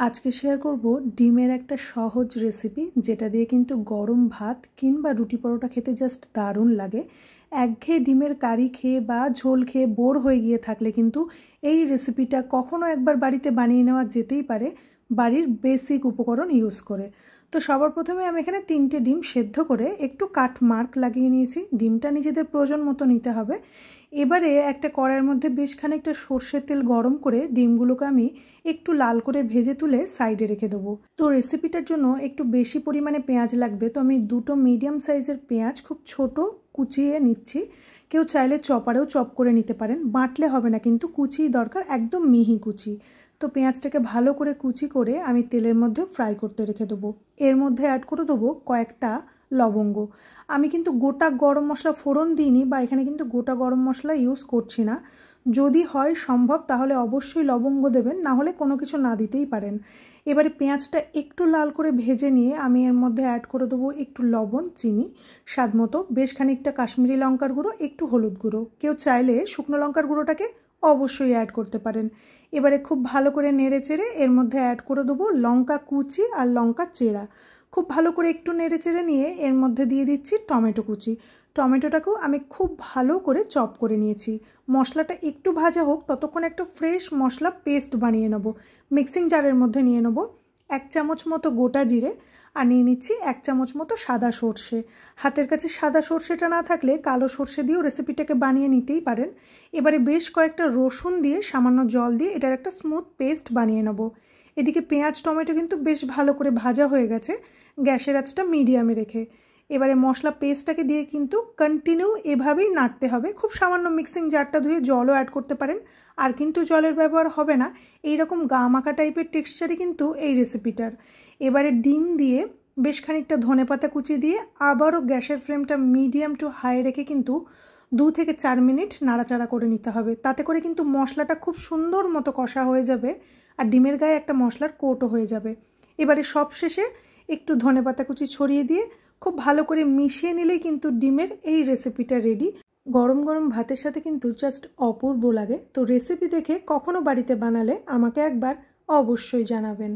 আজকে শেয়ার করব ডিমের একটা সহজ রেসিপি যেটা দিয়ে কিন্তু গরম ভাত কিংবা রুটি পরোটা খেতে জাস্ট দারুণ লাগে। একঘেয়ে ডিমের কারি খেয়ে বা ঝোল খেয়ে বোর হয়ে গিয়ে থাকলে কিন্তু এই রেসিপিটা কখনো একবার বাড়িতে বানিয়ে নেওয়া যেতেই পারে বাড়ির বেসিক উপকরণ ইউজ করে। তো সবার প্রথমে আমি এখানে 3টে ডিম সেদ্ধ করে একটু কাট মার্ক লাগিয়ে নিয়েছি। ডিমটা নিজেদের প্রয়োজন মতো নিতে হবে। এবারে একটা কড়াইয়ের মধ্যে বেশ খানিকটা সর্ষের তেল গরম করে ডিমগুলোকে আমি একটু লাল করে ভেজে তুলে সাইডে রেখে দেবো। তো রেসিপিটার জন্য একটু বেশি পরিমাণে পেঁয়াজ লাগবে, তো আমি 2টো মিডিয়াম সাইজের পেঁয়াজ খুব ছোট কুচিয়ে নিচ্ছি। কেউ চাইলে চপারেও চপ করে নিতে পারেন, বাটলে হবে না, কিন্তু কুচিই দরকার, একদম মিহি কুচি। তো পেঁয়াজটাকে ভালো করে কুচি করে আমি তেলের মধ্যে ফ্রাই করতে রেখে দেবো। এর মধ্যে অ্যাড করে দেবো কয়েকটা লবঙ্গ। আমি কিন্তু গোটা গরম মশলা ফোড়ন দিইনি বা এখানে কিন্তু গোটা গরম মশলা ইউজ করছি না। যদি হয় সম্ভব তাহলে অবশ্যই লবঙ্গ দেবেন, না হলে কোনো কিছু না দিতেই পারেন। এবারে পেঁয়াজটা একটু লাল করে ভেজে নিয়ে আমি এর মধ্যে অ্যাড করে দেবো একটু লবণ, চিনি, স্বাদ মতো, বেশ খানিকটা কাশ্মীরি লঙ্কার গুঁড়ো, একটু হলুদ গুঁড়ো। কেউ চাইলে শুকনো লঙ্কার গুঁড়োটাকে অবশ্যই অ্যাড করতে পারেন। এবারে খুব ভালো করে নেড়ে চেড়ে এর মধ্যে অ্যাড করে দেবো লঙ্কা কুচি আর লঙ্কা চেরা। খুব ভালো করে একটু নেড়ে চেড়ে নিয়ে এর মধ্যে দিয়ে দিচ্ছি টমেটো কুচি। টমেটোটাকেও আমি খুব ভালো করে চপ করে নিয়েছি। মশলাটা একটু ভাজা হোক, ততক্ষণ একটা ফ্রেশ মশলা পেস্ট বানিয়ে নেব। মিক্সিং জারের মধ্যে নিয়ে নেব 1 চামচ মতো গোটা জিরে আর নিয়ে নিচ্ছি 1 চামচ মতো সাদা সর্ষে। হাতের কাছে সাদা সর্ষেটা না থাকলে কালো সর্ষে দিয়েও রেসিপিটাকে বানিয়ে নিতেই পারেন। এবারে বেশ কয়েকটা রসুন দিয়ে সামান্য জল দিয়ে এটার একটা স্মুথ পেস্ট বানিয়ে নেব। এদিকে পেঁয়াজ টমেটো কিন্তু বেশ ভালো করে ভাজা হয়ে গেছে, গ্যাসের আঁচটা মিডিয়ামে রেখে। এবারে মশলা পেস্টটাকে দিয়ে কিন্তু কন্টিনিউ এভাবেই নাড়তে হবে। খুব সামান্য মিক্সিং জারটা ধুয়ে জলও অ্যাড করতে পারেন, আর কিন্তু জলের ব্যবহার হবে না। এইরকম গা মাখা টাইপের টেক্সচারই কিন্তু এই রেসিপিটার। এবারে ডিম দিয়ে বেশ খানিকটা ধনেপাতা কুচি দিয়ে আবারও গ্যাসের ফ্লেমটা মিডিয়াম টু হাই রেখে কিন্তু 2 থেকে 4 মিনিট নাড়াচাড়া করে নিতে হবে। তাতে করে কিন্তু মশলাটা খুব সুন্দর মতো কষা হয়ে যাবে আর ডিমের গায়ে একটা মশলার কোটও হয়ে যাবে। এবারে সব শেষে একটু ধনেপাতা কুচি ছড়িয়ে দিয়ে খুব ভালো করে মিশিয়ে নিলেই কিন্তু ডিমের এই রেসিপিটা রেডি। গরম গরম ভাতের সাথে কিন্তু জাস্ট অপূর্ব লাগে। তো রেসিপি দেখে কখনো বাড়িতে বানালে আমাকে একবার অবশ্যই জানাবেন।